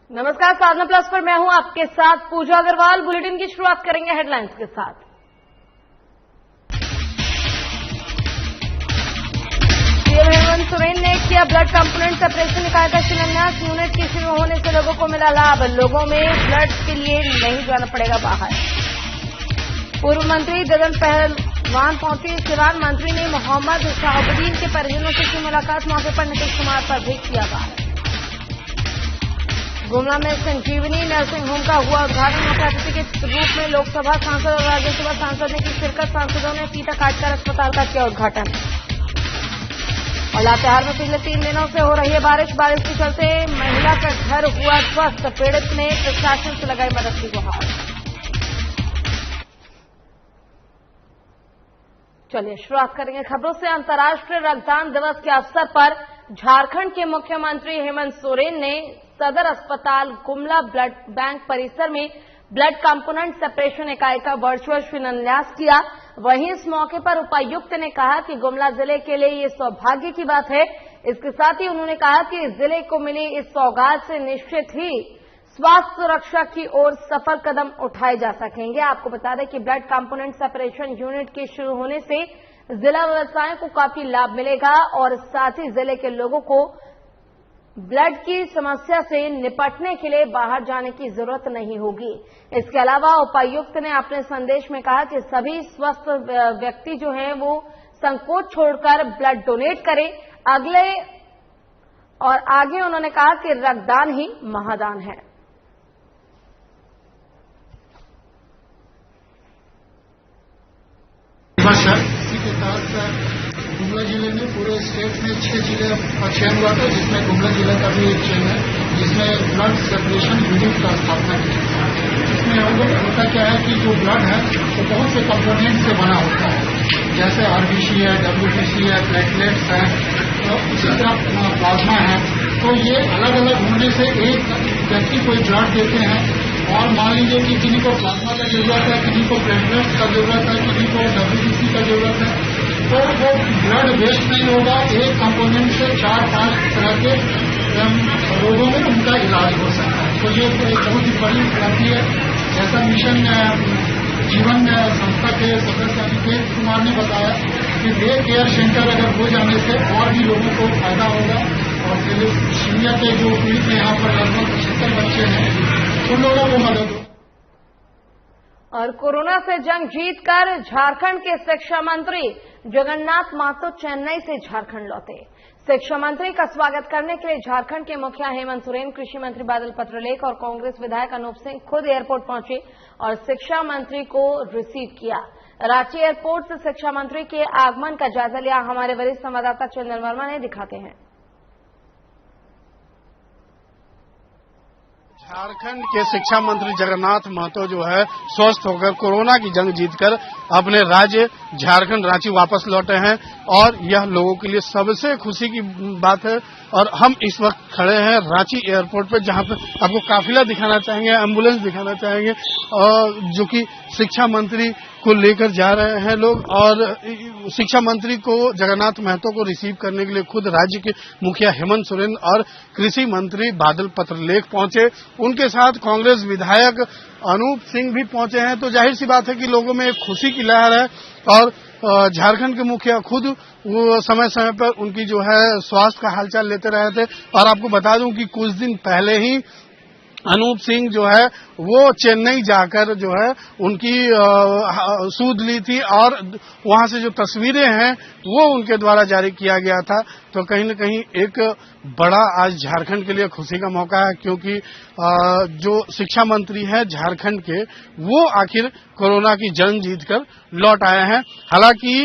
नमस्कार, साधना प्लस पर मैं हूं आपके साथ पूजा अग्रवाल। बुलेटिन की शुरुआत करेंगे हेडलाइंस के साथ। सीएम हेमंत सोरेन ने किया ब्लड कंपोनेंट सेपरेशन इकाई का शिलान्यास। यूनिट की शुरू होने से लोगों को मिला लाभ। लोगों में ब्लड के लिए नहीं जाना पड़ेगा बाहर। पूर्व मंत्री गगन पहलवान पहुंचे सिवान। मंत्री ने मोहम्मद शहाबुद्दीन के परिजनों से की मुलाकात। मौके पर नीतीश कुमार पर भी किया बात। गुमला में संजीवनी नर्सिंग होम का हुआ उद्घाटन। मुख्य अतिथि के रूप में लोकसभा सांसद और राज्यसभा सांसद ने की शिरकत। सांसदों ने फीता काटकर अस्पताल का किया उद्घाटन। और लातेहार में पिछले 3 दिनों से हो रही है बारिश के चलते महिला का घर हुआ ध्वस्त। पीड़ित ने प्रशासन से लगाई मदद की गुहार। चलिए शुरुआत करेंगे खबरों से। अंतर्राष्ट्रीय रक्तदान दिवस के अवसर पर झारखंड के मुख्यमंत्री हेमंत सोरेन ने सदर अस्पताल गुमला ब्लड बैंक परिसर में ब्लड कंपोनेंट सेपरेशन इकाई का वर्चुअल शिलान्यास किया। वहीं इस मौके पर उपायुक्त ने कहा कि गुमला जिले के लिए ये सौभाग्य की बात है। इसके साथ ही उन्होंने कहा कि जिले को मिली इस सौगात से निश्चित ही स्वास्थ्य सुरक्षा की ओर सफल कदम उठाए जा सकेंगे। आपको बता दें कि ब्लड कंपोनेंट सेपरेशन यूनिट के शुरू होने से जिला व्यवसायों को काफी लाभ मिलेगा और साथ ही जिले के लोगों को ब्लड की समस्या से निपटने के लिए बाहर जाने की जरूरत नहीं होगी। इसके अलावा उपायुक्त ने अपने संदेश में कहा कि सभी स्वस्थ व्यक्ति जो हैं वो संकोच छोड़कर ब्लड डोनेट करें। आगे उन्होंने कहा कि रक्तदान ही महादान है। इसी के साथ गुमला जिले में पूरे स्टेट में 6 जिले का चयन हुआ था, जिसमें गुमला जिले का भी एक चयन है, जिसमें ब्लड सेपरेशन यूनिट का स्थापना की है। इसमें होता क्या है कि जो ब्लड है वो बहुत से कंपोनेंट से बना होता है, जैसे आरबीसी है, डब्ल्यूबीसी है, प्लेटलेट्स है, उसी तरह प्लाज्मा है। तो ये अलग अलग होने से एक व्यक्ति को ब्लड देते हैं और मान लीजिए कि किसी को प्लाज्मा का जरूरत है, किसी को प्लेटलेट्स का जरूरत है, किसी को डब्ल्यूबीसी का जरूरत है, तो वो ब्लड वेस्ट नहीं होगा। एक कंपोनेंट से 4-5 तरह के रोगों में उनका इलाज हो सकता है। तो ये बहुत ही बड़ी उपलब्धि है। ऐसा मिशन जीवन संस्था के सदस्य अभिषेक कुमार ने बताया कि डे केयर सेंटर अगर हो जाने से और भी लोगों को फायदा होगा और सीनिया के जो पीड़ित यहाँ पर लगभग 75 बच्चे हैं उन लोगों को मदद हो। और कोरोना से जंग जीतकर झारखंड के शिक्षा मंत्री जगन्नाथ महतो चेन्नई से झारखंड लौटे। शिक्षा मंत्री का स्वागत करने के लिए झारखंड के मुखिया हेमंत सोरेन, कृषि मंत्री बादल पत्रलेख और कांग्रेस विधायक अनूप सिंह खुद एयरपोर्ट पहुंचे और शिक्षा मंत्री को रिसीव किया। रांची एयरपोर्ट से शिक्षा मंत्री के आगमन का जायजा लिया। हमारे वरिष्ठ संवाददाता चंदन वर्मा ने दिखाते हैं। झारखंड के शिक्षा मंत्री जगन्नाथ महतो जो है स्वस्थ होकर कोरोना की जंग जीतकर अपने राज्य झारखंड रांची वापस लौटे हैं और यह लोगों के लिए सबसे खुशी की बात है। और हम इस वक्त खड़े हैं रांची एयरपोर्ट पर, जहां पर आपको काफिला दिखाना चाहेंगे, एम्बुलेंस दिखाना चाहेंगे और जो कि शिक्षा मंत्री को लेकर जा रहे हैं लोग। और शिक्षा मंत्री को जगन्नाथ महतो को रिसीव करने के लिए खुद राज्य के मुखिया हेमंत सोरेन और कृषि मंत्री बादल पत्रलेख पहुंचे। उनके साथ कांग्रेस विधायक अनूप सिंह भी पहुंचे हैं। तो जाहिर सी बात है कि लोगों में एक खुशी की लहर है और झारखंड के मुखिया खुद वो समय समय पर उनकी जो है स्वास्थ्य का हालचाल लेते रहे थे। और आपको बता दूं कि कुछ दिन पहले ही अनूप सिंह जो है वो चेन्नई जाकर जो है उनकी सूद ली थी और वहां से जो तस्वीरें हैं वो उनके द्वारा जारी किया गया था। तो कहीं न कहीं एक बड़ा आज झारखंड के लिए खुशी का मौका है, क्योंकि जो शिक्षा मंत्री है झारखंड के वो आखिर कोरोना की जंग जीतकर लौट आए हैं। हालांकि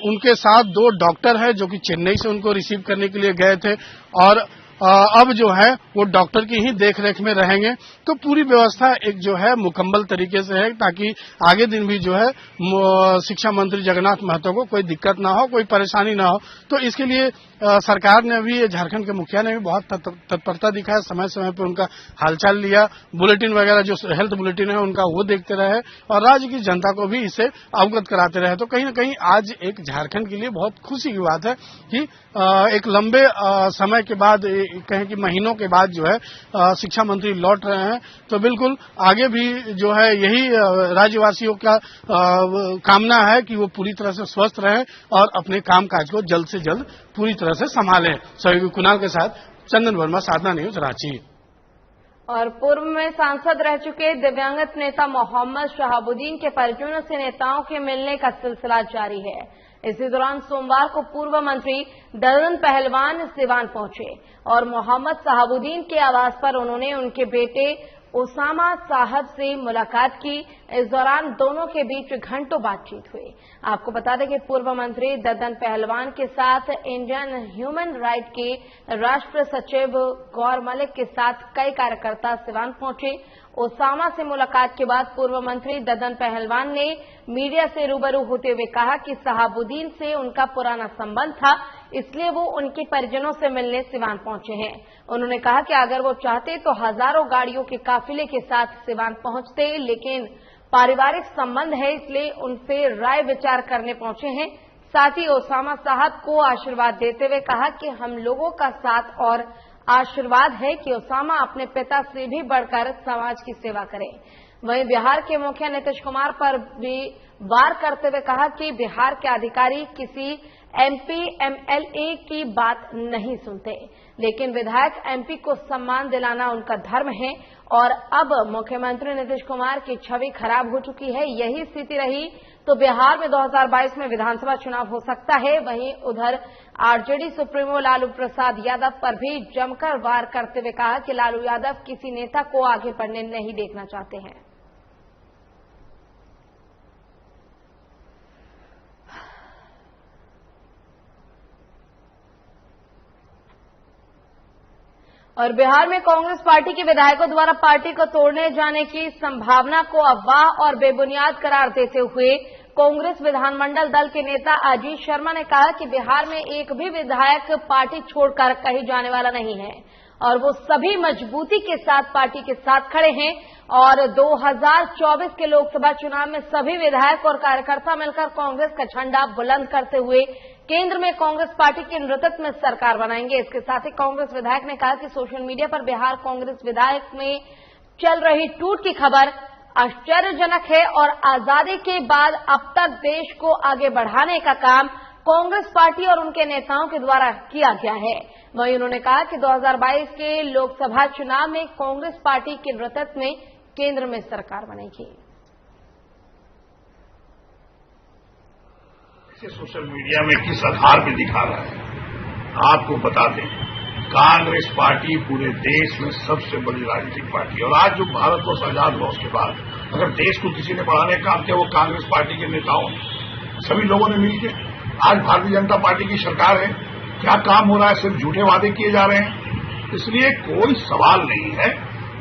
उनके साथ 2 डॉक्टर हैं जो कि चेन्नई से उनको रिसीव करने के लिए गए थे और अब जो है वो डॉक्टर की ही देखरेख में रहेंगे। तो पूरी व्यवस्था एक जो है मुकम्मल तरीके से है ताकि आगे दिन भी जो है शिक्षा मंत्री जगन्नाथ महतो को कोई दिक्कत ना हो, कोई परेशानी ना हो। तो इसके लिए सरकार ने भी, झारखंड के मुखिया ने भी बहुत तत्परता दिखाया, समय समय पर उनका हालचाल लिया, बुलेटिन वगैरह जो हेल्थ बुलेटिन है उनका वो देखते रहे और राज्य की जनता को भी इससे अवगत कराते रहे। तो कहीं न कहीं आज एक झारखंड के लिए बहुत खुशी की बात है कि एक लंबे समय के बाद कहें कि महीनों के बाद जो है शिक्षा मंत्री लौट रहे हैं, तो बिल्कुल आगे भी जो है यही राज्यवासियों का कामना है कि वो पूरी तरह से स्वस्थ रहें और अपने कामकाज को जल्द से जल्द पूरी तरह से संभालें। सहयोगी कुणाल के साथ चंदन वर्मा, साधना न्यूज, रांची। और पूर्व में सांसद रह चुके दिव्यांगत नेता मोहम्मद शहाबुद्दीन के परिजनों से नेताओं के मिलने का सिलसिला जारी है। इसी दौरान सोमवार को पूर्व मंत्री ददन पहलवान सिवान पहुंचे और मोहम्मद शहाबुद्दीन के आवास पर उन्होंने उनके बेटे उसामा साहब से मुलाकात की। इस दौरान दोनों के बीच घंटों बातचीत हुई। आपको बता दें कि पूर्व मंत्री ददन पहलवान के साथ इंडियन ह्यूमन राइट के राष्ट्रीय सचिव गौर मलिक के साथ कई कार्यकर्ता सिवान पहुंचे। उसामा से मुलाकात के बाद पूर्व मंत्री ददन पहलवान ने मीडिया से रूबरू होते हुए कहा कि शहाबुद्दीन से उनका पुराना संबंध था, इसलिए वो उनके परिजनों से मिलने सिवान पहुंचे हैं। उन्होंने कहा कि अगर वो चाहते तो हजारों गाड़ियों के काफिले के साथ सिवान पहुंचते, लेकिन पारिवारिक संबंध है इसलिए उनसे राय विचार करने पहुंचे हैं। साथ ही उसामा साहब को आशीर्वाद देते हुए कहा कि हम लोगों का साथ और आशीर्वाद है कि उसामा अपने पिता से भी बढ़कर समाज की सेवा करें। वहीं बिहार के मुखिया नीतीश कुमार पर भी वार करते हुए कहा कि बिहार के अधिकारी किसी एमपी एमएलए की बात नहीं सुनते, लेकिन विधायक एमपी को सम्मान दिलाना उनका धर्म है और अब मुख्यमंत्री नीतीश कुमार की छवि खराब हो चुकी है। यही स्थिति रही तो बिहार में 2022 में विधानसभा चुनाव हो सकता है। वहीं उधर आरजेडी सुप्रीमो लालू प्रसाद यादव पर भी जमकर वार करते हुए कहा कि लालू यादव किसी नेता को आगे बढ़ने नहीं देखना चाहते हैं। और बिहार में कांग्रेस पार्टी के विधायकों द्वारा पार्टी को तोड़ने जाने की संभावना को अफवाह और बेबुनियाद करार देते हुए कांग्रेस विधानमंडल दल के नेता अजीत शर्मा ने कहा कि बिहार में एक भी विधायक पार्टी छोड़कर कहीं जाने वाला नहीं है और वो सभी मजबूती के साथ पार्टी के साथ खड़े हैं और 2024 के लोकसभा चुनाव में सभी विधायक और कार्यकर्ता मिलकर कांग्रेस का झंडा बुलंद करते हुए केंद्र में कांग्रेस पार्टी के नेतृत्व में सरकार बनाएंगे। इसके साथ ही कांग्रेस विधायक ने कहा कि सोशल मीडिया पर बिहार कांग्रेस विधायक में चल रही टूट की खबर आश्चर्यजनक है और आजादी के बाद अब तक देश को आगे बढ़ाने का काम कांग्रेस पार्टी और उनके नेताओं के द्वारा किया गया है। वहीं उन्होंने कहा कि 2022 के लोकसभा चुनाव में कांग्रेस पार्टी के नेतृत्व में केंद्र में सरकार बनेगी। सोशल मीडिया में किस आधार पर दिखा रहा है, आपको बता दें, कांग्रेस पार्टी पूरे देश में सबसे बड़ी राजनीतिक पार्टी और आज जो भारतवर्ष आजाद हुआ उसके बाद अगर देश को किसी ने बढ़ाने का काम किया वो कांग्रेस पार्टी के नेताओं ने, सभी लोगों ने मिलकर। आज भारतीय जनता पार्टी की सरकार है, क्या काम हो रहा है? सिर्फ झूठे वादे किए जा रहे हैं। इसलिए कोई सवाल नहीं है,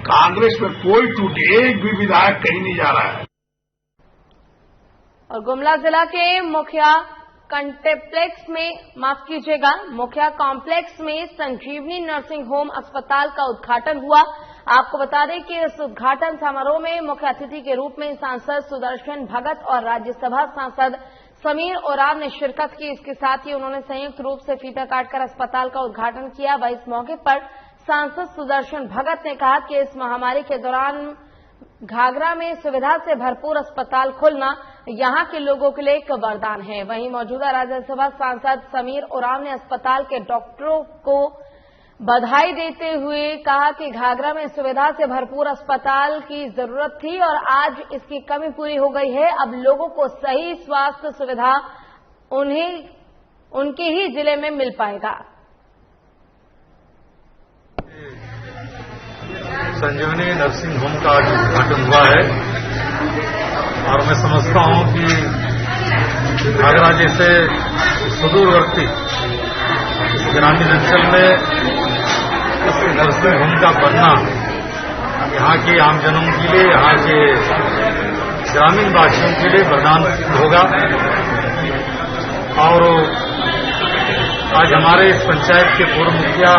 कांग्रेस में कोई टूट, एक भी विधायक कहीं नहीं जा रहा है। और गुमला जिला के मुखिया मुखिया कॉम्प्लेक्स में संजीवनी नर्सिंग होम अस्पताल का उद्घाटन हुआ। आपको बता दें कि इस उद्घाटन समारोह में मुख्य अतिथि के रूप में सांसद सुदर्शन भगत और राज्यसभा सांसद समीर ओराव ने शिरकत की। इसके साथ ही उन्होंने संयुक्त रूप से फीता काटकर अस्पताल का उद्घाटन किया। वह इस मौके पर सांसद सुदर्शन भगत ने कहा कि इस महामारी के दौरान घाघरा में सुविधा से भरपूर अस्पताल खुलना यहां के लोगों के लिए एक वरदान है। वहीं मौजूदा राज्यसभा सांसद समीर ओराव ने अस्पताल के डॉक्टरों को बधाई देते हुए कहा कि घाघरा में सुविधा से भरपूर अस्पताल की जरूरत थी और आज इसकी कमी पूरी हो गई है। अब लोगों को सही स्वास्थ्य सुविधा उनके ही जिले में मिल पाएगा। संजीवनी नर्सिंग होम का आज उद्घाटन हुआ है और मैं समझता हूं कि घाघरा जैसे सुदूरवर्ती ग्रामीण अंचल में इस नर्सिंग होम का बनना यहाँ के आमजनों के लिए, यहाँ के ग्रामीण वासियों के लिए वरदान होगा। और आज हमारे इस पंचायत के पूर्व मुखिया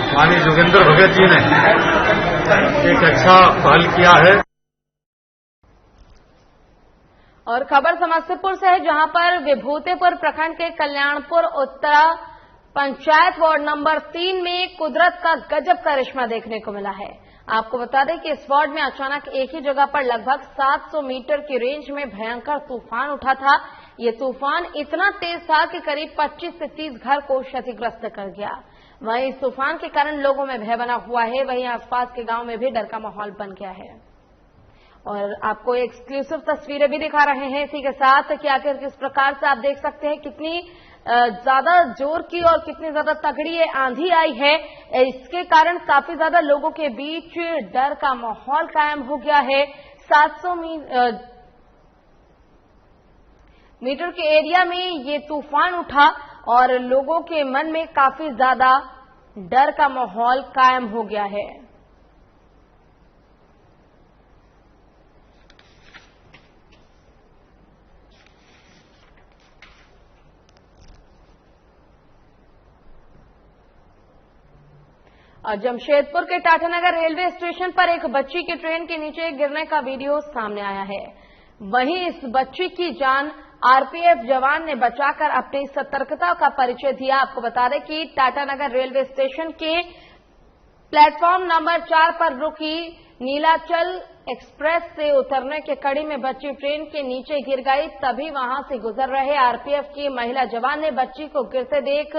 माननीय जोगेंद्र भगत जी ने एक अच्छा पहल किया है। और खबर समस्तीपुर से है, जहां पर विभूतिपुर प्रखंड के कल्याणपुर उत्तरा पंचायत वार्ड नंबर 3 में कुदरत का गजब करिश्मा देखने को मिला है। आपको बता दें कि इस वार्ड में अचानक एक ही जगह पर लगभग 700 मीटर की रेंज में भयंकर तूफान उठा था। ये तूफान इतना तेज था कि करीब 25 से 30 घर को क्षतिग्रस्त कर गया। वहीं इस तूफान के कारण लोगों में भय बना हुआ है, वहीं आसपास के गांव में भी डर का माहौल बन गया है। और आपको एक्सक्लूसिव तस्वीरें भी दिखा रहे हैं इसी के साथ कि आखिर किस प्रकार से आप देख सकते हैं कितनी ज्यादा जोर की और कितनी ज्यादा तगड़ी ये आंधी आई है। इसके कारण काफी ज्यादा लोगों के बीच डर का माहौल कायम हो गया है। 700 मीटर के एरिया में ये तूफान उठा और लोगों के मन में काफी ज्यादा डर का माहौल कायम हो गया है। और जमशेदपुर के टाटानगर रेलवे स्टेशन पर एक बच्ची की ट्रेन के नीचे गिरने का वीडियो सामने आया है। वहीं इस बच्ची की जान आरपीएफ जवान ने बचाकर अपनी सतर्कता का परिचय दिया। आपको बता दें कि टाटानगर रेलवे स्टेशन के प्लेटफॉर्म नंबर 4 पर रुकी नीलाचल एक्सप्रेस से उतरने के कड़ी में बच्ची ट्रेन के नीचे गिर गई। तभी वहां से गुजर रहे आरपीएफ की महिला जवान ने बच्ची को गिरते देख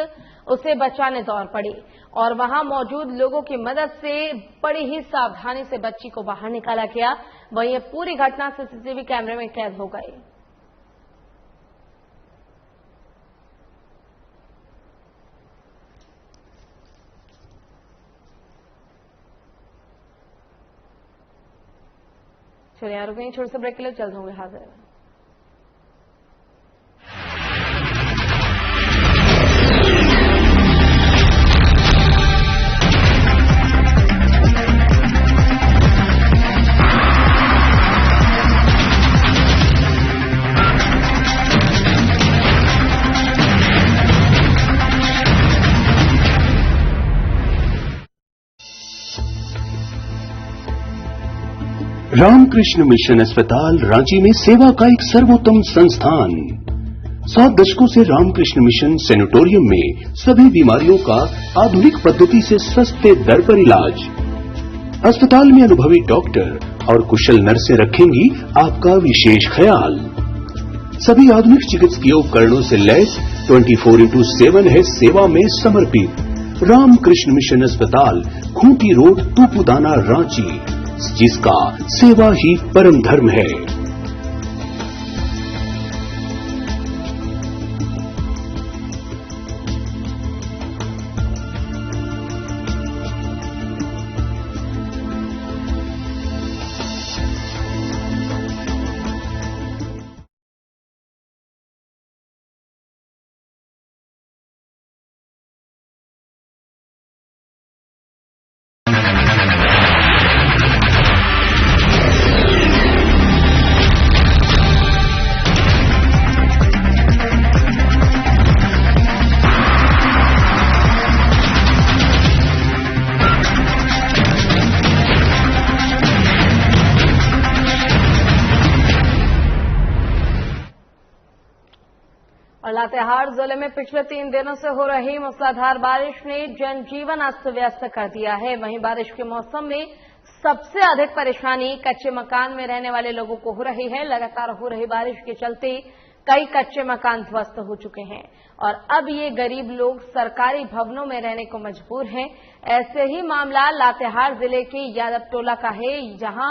उसे बचाने दौड़ पड़ी और वहां मौजूद लोगों की मदद से बड़ी ही सावधानी से बच्ची को बाहर निकाला गया। वहीं ये पूरी घटना सीसीटीवी कैमरे में कैद हो गई। चलिए रुकेंगे छोटे से ब्रेक के लिए, जल्द होंगे हाजिर। रामकृष्ण मिशन अस्पताल रांची में सेवा का एक सर्वोत्तम संस्थान। 7 दशकों से रामकृष्ण मिशन सैनिटोरियम में सभी बीमारियों का आधुनिक पद्धति से सस्ते दर पर इलाज। अस्पताल में अनुभवी डॉक्टर और कुशल नर्सें रखेंगी आपका विशेष ख्याल। सभी आधुनिक चिकित्सकीय उपकरणों से लैस 24/7 है सेवा में समर्पित रामकृष्ण मिशन अस्पताल, खूंटी रोड, तूपुदाना, रांची, जिसका सेवा ही परम धर्म है। और लातेहार जिले में पिछले 3 दिनों से हो रही मूसलाधार बारिश ने जनजीवन अस्त व्यस्त कर दिया है। वहीं बारिश के मौसम में सबसे अधिक परेशानी कच्चे मकान में रहने वाले लोगों को हो रही है। लगातार हो रही बारिश के चलते कई कच्चे मकान ध्वस्त हो चुके हैं और अब ये गरीब लोग सरकारी भवनों में रहने को मजबूर हैं। ऐसे ही मामला लातेहार जिले के यादव टोला का है, जहां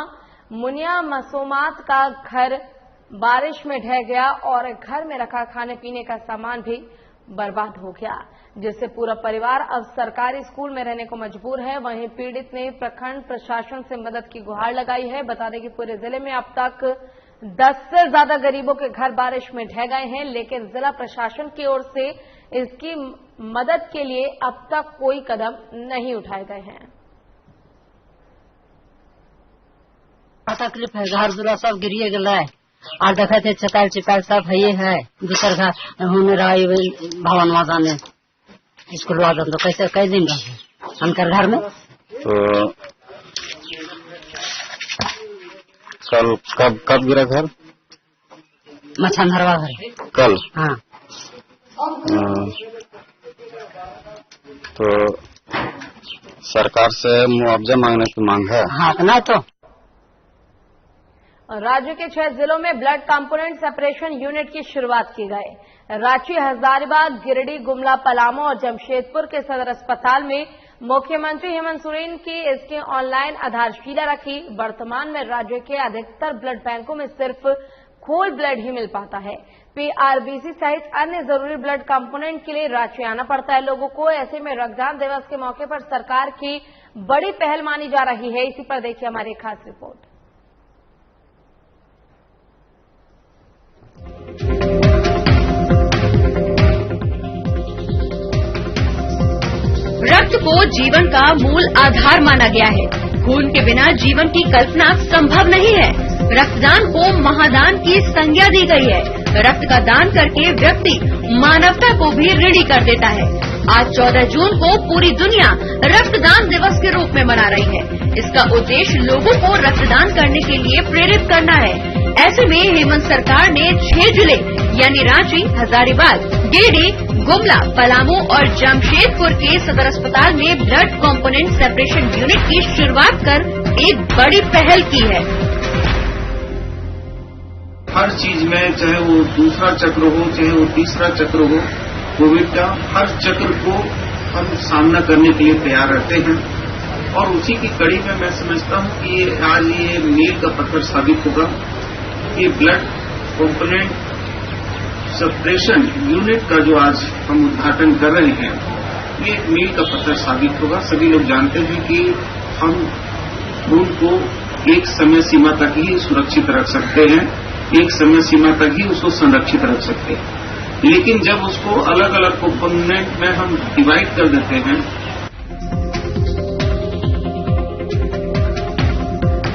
मुनिया मसूमात का घर बारिश में ढह गया और घर में रखा खाने पीने का सामान भी बर्बाद हो गया, जिससे पूरा परिवार अब सरकारी स्कूल में रहने को मजबूर है। वहीं पीड़ित ने प्रखंड प्रशासन से मदद की गुहार लगाई है। बता दें कि पूरे जिले में अब तक 10 से ज्यादा गरीबों के घर बारिश में ढह गए हैं, लेकिन जिला प्रशासन की ओर से इसकी मदद के लिए अब तक कोई कदम नहीं उठाए गए हैं। तकलीफ है, घर दुरा सब गिरिए गला है और देखा थे चकाल चिकाल सब है दूसर घर होने रहा भवन वाजा ने स्कूल वाजा तो कैसे कई दिन रहे उनकर घर में। तो कल कब गिरा घर? मछंधरवा घर कल। हाँ। तो सरकार से मुआवजा मांगने की मांग है। हाँ ना तो राज्य के 6 जिलों में ब्लड कंपोनेंट सेपरेशन यूनिट की शुरुआत की गई। रांची, हजारीबाग, गिरिडीह, गुमला, पलामू और जमशेदपुर के सदर अस्पताल में मुख्यमंत्री हेमंत सोरेन की इसकी ऑनलाइन आधारशिला रखी। वर्तमान में राज्य के अधिकतर ब्लड बैंकों में सिर्फ होल ब्लड ही मिल पाता है। पीआरबीसी सहित अन्य जरूरी ब्लड कंपोनेंट के लिए रांची आना पड़ता है लोगों को। ऐसे में रक्तदान दिवस के मौके पर सरकार की बड़ी पहल मानी जा रही है। इसी पर देखिए हमारी खास रिपोर्ट। रक्त को जीवन का मूल आधार माना गया है। खून के बिना जीवन की कल्पना संभव नहीं है। रक्तदान को महादान की संज्ञा दी गई है। रक्त का दान करके व्यक्ति मानवता को भी ऋणी कर देता है। आज 14 जून को पूरी दुनिया रक्तदान दिवस के रूप में मना रही है। इसका उद्देश्य लोगों को रक्तदान करने के लिए प्रेरित करना है। ऐसे में हेमंत सरकार ने 6 जिले यानी रांची, हजारीबाग, गिरिडीह, गुमला, पलामू और जमशेदपुर के सदर अस्पताल में ब्लड कंपोनेंट सेपरेशन यूनिट की शुरुआत कर एक बड़ी पहल की है। हर चीज में, चाहे वो दूसरा चक्र हो, चाहे वो तीसरा चक्र हो, कोविड का हर चक्र को हम सामना करने के लिए तैयार रहते हैं। और उसी की कड़ी में मैं समझता हूं कि आज ये मील का पत्थर साबित होगा। ये ब्लड कंपोनेंट सेपरेशन यूनिट का जो आज हम उद्घाटन कर रहे हैं, ये एक मील का पत्थर साबित होगा। सभी लोग जानते हैं कि हम खून को एक समय सीमा तक ही सुरक्षित रख सकते हैं, एक समय सीमा तक ही उसको संरक्षित रख सकते हैं। लेकिन जब उसको अलग अलग कंपोनेंट में हम डिवाइड कर देते हैं।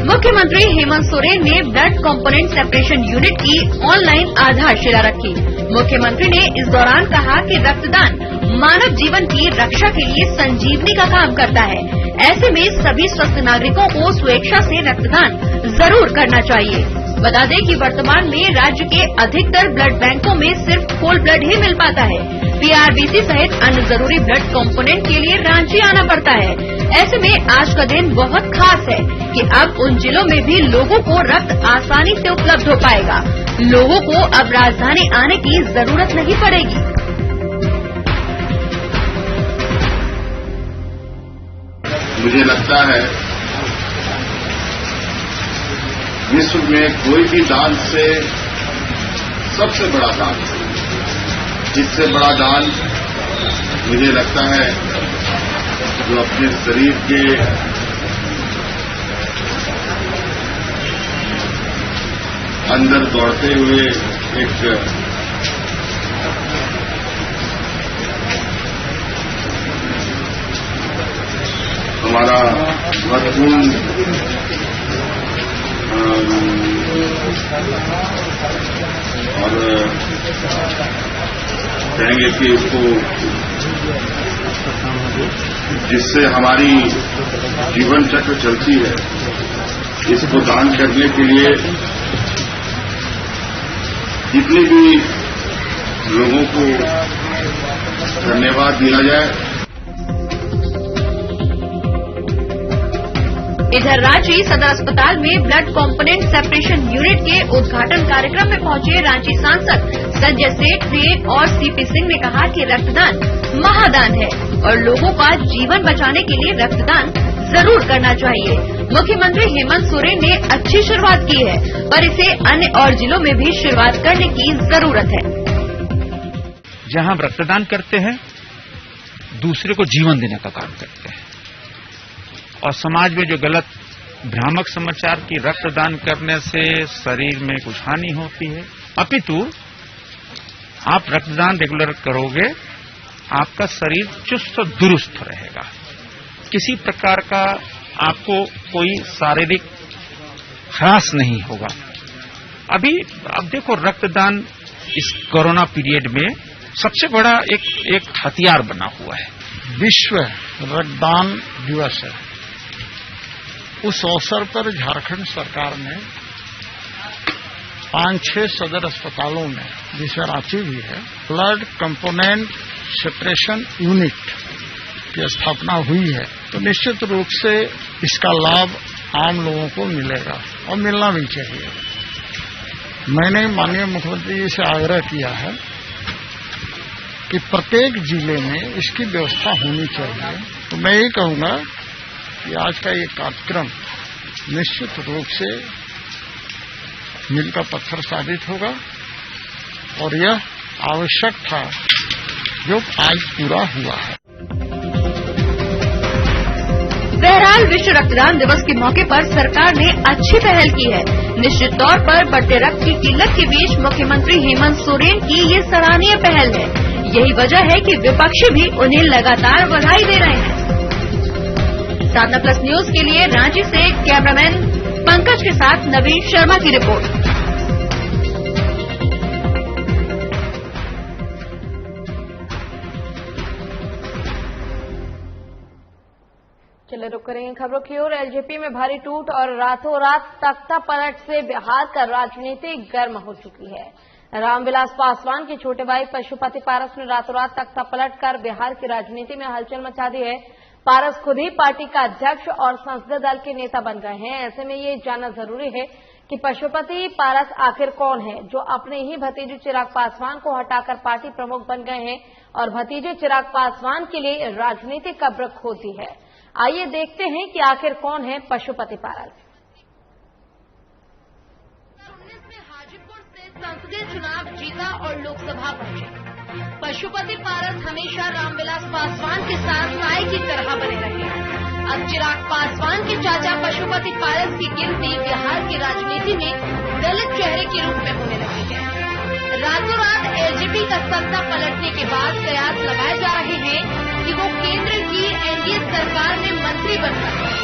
मुख्यमंत्री हेमंत सोरेन ने ब्लड कंपोनेंट सेपरेशन यूनिट की ऑनलाइन आधारशिला रखी। मुख्यमंत्री ने इस दौरान कहा कि रक्तदान मानव जीवन की रक्षा के लिए संजीवनी का काम करता है। ऐसे में सभी स्वस्थ नागरिकों को स्वेच्छा से रक्तदान जरूर करना चाहिए। बता दें कि वर्तमान में राज्य के अधिकतर ब्लड बैंकों में सिर्फ होल ब्लड ही मिल पाता है। पीआरबीसी सहित अन्य जरूरी ब्लड कंपोनेंट के लिए रांची आना पड़ता है। ऐसे में आज का दिन बहुत खास है कि अब उन जिलों में भी लोगों को रक्त आसानी से उपलब्ध हो पाएगा। लोगों को अब राजधानी आने की जरूरत नहीं पड़ेगी। मुझे लगता है विश्व में कोई भी दान से सबसे बड़ा दान, इससे बड़ा दान मुझे लगता है जो अपने शरीर के अंदर दौड़ते हुए एक हमारा महत्वपूर्ण और कहेंगे कि उसको जिससे हमारी जीवन चक्र चलती है, इसको दान करने के लिए जितने भी लोगों को धन्यवाद दिया जाए। इधर रांची सदर अस्पताल में ब्लड कंपोनेंट सेपरेशन यूनिट के उद्घाटन कार्यक्रम में पहुंचे रांची सांसद संजय सेठ ने और सीपी सिंह ने कहा कि रक्तदान महादान है और लोगों का जीवन बचाने के लिए रक्तदान जरूर करना चाहिए। मुख्यमंत्री हेमंत सोरेन ने अच्छी शुरुआत की है, पर इसे अन्य और जिलों में भी शुरुआत करने की जरूरत है। जहां हम रक्तदान करते हैं, दूसरे को जीवन देने का काम करते हैं। और समाज में जो गलत भ्रामक समाचार की रक्तदान करने से शरीर में कुछ हानि होती है, अपितु आप रक्तदान रेगुलर करोगे, आपका शरीर चुस्त दुरुस्त रहेगा। किसी प्रकार का आपको कोई शारीरिक ह्रास नहीं होगा। अब देखो, रक्तदान इस कोरोना पीरियड में सबसे बड़ा एक हथियार बना हुआ है। विश्व रक्तदान दिवस है। उस अवसर पर झारखंड सरकार ने 5-6 सदर अस्पतालों में, जिसमें रांची भी है, ब्लड कंपोनेंट सेपरेशन यूनिट की स्थापना हुई है तो निश्चित रूप से इसका लाभ आम लोगों को मिलेगा और मिलना भी चाहिए। मैंने माननीय मुख्यमंत्री जी से आग्रह किया है कि प्रत्येक जिले में इसकी व्यवस्था होनी चाहिए। तो मैं ये कहूंगा कि आज का ये कार्यक्रम निश्चित रूप से मील का पत्थर साबित होगा और यह आवश्यक था जो आज पूरा हुआ है। बहरहाल विश्व रक्तदान दिवस के मौके पर सरकार ने अच्छी पहल की है। निश्चित तौर पर बढ़ते रक्त की किल्लत के बीच मुख्यमंत्री हेमंत सोरेन की ये सराहनीय पहल है। यही वजह है कि विपक्षी भी उन्हें लगातार बधाई दे रहे हैं। साधना प्लस न्यूज के लिए रांची से कैमरामैन पंकज के साथ नवीन शर्मा की रिपोर्ट। चले रुक करेंगे खबरों की ओर। एलजेपी में भारी टूट और रातों रात तख्ता पलट से बिहार का राजनीति गर्म हो चुकी है। रामविलास पासवान के छोटे भाई पशुपति पारस ने रातों रात तख्ता पलट कर बिहार की राजनीति में हलचल मचा दी है। पारस खुद ही पार्टी का अध्यक्ष और संसदीय दल के नेता बन गए हैं। ऐसे में ये जानना जरूरी है कि पशुपति पारस आखिर कौन है जो अपने ही भतीजे चिराग पासवान को हटाकर पार्टी प्रमुख बन गए हैं और भतीजे चिराग पासवान के लिए राजनीतिक कब्र खोदी है। आइए देखते हैं कि आखिर कौन है पशुपति पारस। 2019 में हाजीपुर से संसदीय चुनाव जीता और लोकसभा पहुंचे। पशुपति पारस हमेशा रामविलास पासवान के साथ नाई की तरह बने रहे। अब चिराग पासवान के चाचा पशुपति पारस की गिनती बिहार की राजनीति में दलित चेहरे के रूप में होने लगी है। रातों रात एलजेपी का सत्ता पलटने के बाद कयास लगाए जा रहे हैं कि वो केंद्र की एनडीए सरकार में मंत्री बन सकते हैं।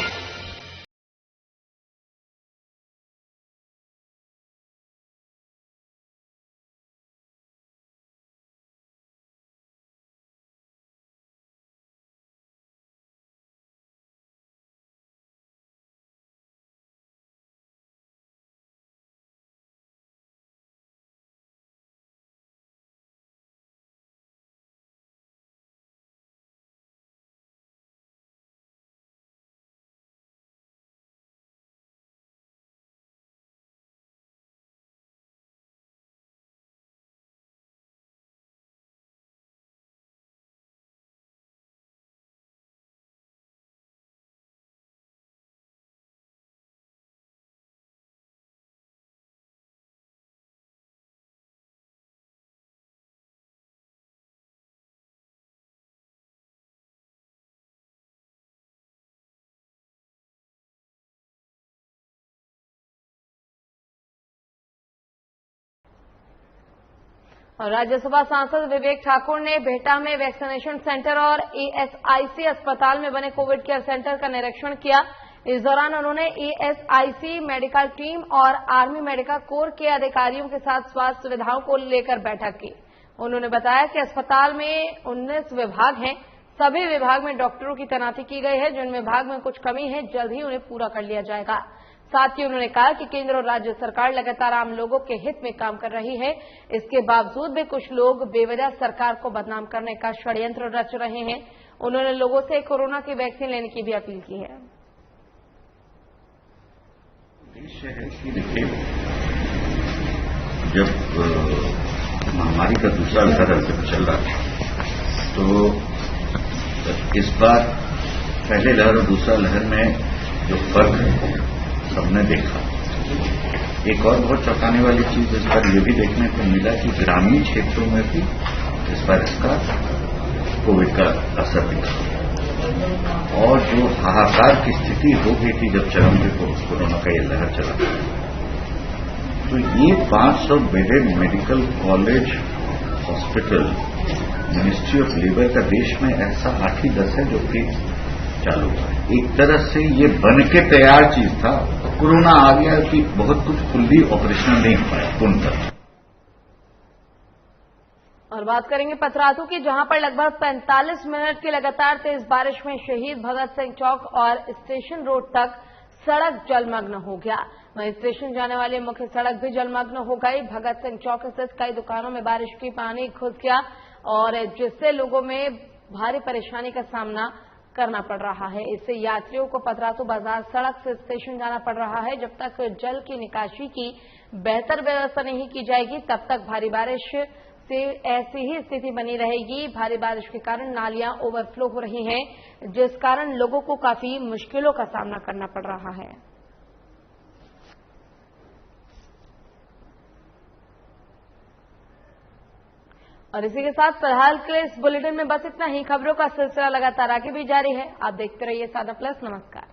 और राज्यसभा सांसद विवेक ठाकुर ने बिहटा में वैक्सीनेशन सेंटर और ईएसआईसी अस्पताल में बने कोविड केयर सेंटर का निरीक्षण किया। इस दौरान उन्होंने ईएसआईसी मेडिकल टीम और आर्मी मेडिकल कोर के अधिकारियों के साथ स्वास्थ्य सुविधाओं को लेकर बैठक की। उन्होंने बताया कि अस्पताल में 19 विभाग हैं। सभी विभाग में डॉक्टरों की तैनाती की गई है। जिन विभाग में कुछ कमी है जल्द ही उन्हें पूरा कर लिया जाएगा। साथ ही उन्होंने कहा कि केंद्र और राज्य सरकार लगातार आम लोगों के हित में काम कर रही है। इसके बावजूद भी कुछ लोग बेवजह सरकार को बदनाम करने का षड्यंत्र रच रहे हैं। उन्होंने लोगों से कोरोना की वैक्सीन लेने की भी अपील की है। उद्देश्य है कि देखिए, जब महामारी का दूसरा लहर जब चल रहा था तो इस बार पहले लहर और दूसरा लहर में जो फर्क है सबने देखा। एक और बहुत चौंकाने वाली चीज इस बार ये भी देखने को मिला कि ग्रामीण क्षेत्रों में भी इस बार इसका कोविड का असर दिखा और जो हाहाकार की स्थिति हो गई थी जब चरम पे कोरोना का ये लहर चला, तो ये 500 bedded medical college hospital ministry of labour का देश में ऐसा 8 ही 10 है जो कि चालू हुआ है। एक तरह से ये बन के तैयार चीज था, तो कोरोना आ गया कि बहुत कुछ फुल्ली ऑपरेशनल नहीं हो पाया पूर्णतः। और बात करेंगे पथरातू की, जहां पर लगभग 45 मिनट की लगातार तेज बारिश में शहीद भगत सिंह चौक और स्टेशन रोड तक सड़क जलमग्न हो गया। वहीं स्टेशन जाने वाली मुख्य सड़क भी जलमग्न हो गई। भगत सिंह चौक स्थित कई दुकानों में बारिश की पानी घुस गया और जिससे लोगों में भारी परेशानी का सामना करना पड़ रहा है। इससे यात्रियों को पतरातू बाजार सड़क से स्टेशन जाना पड़ रहा है। जब तक जल की निकासी की बेहतर व्यवस्था नहीं की जाएगी तब तक भारी बारिश से ऐसी ही स्थिति बनी रहेगी। भारी बारिश के कारण नालियां ओवरफ्लो हो रही हैं, जिस कारण लोगों को काफी मुश्किलों का सामना करना पड़ रहा है। और इसी के साथ फिलहाल के लिए इस बुलेटिन में बस इतना ही। खबरों का सिलसिला लगातार आगे भी जारी है। आप देखते रहिए सादा प्लस। नमस्कार।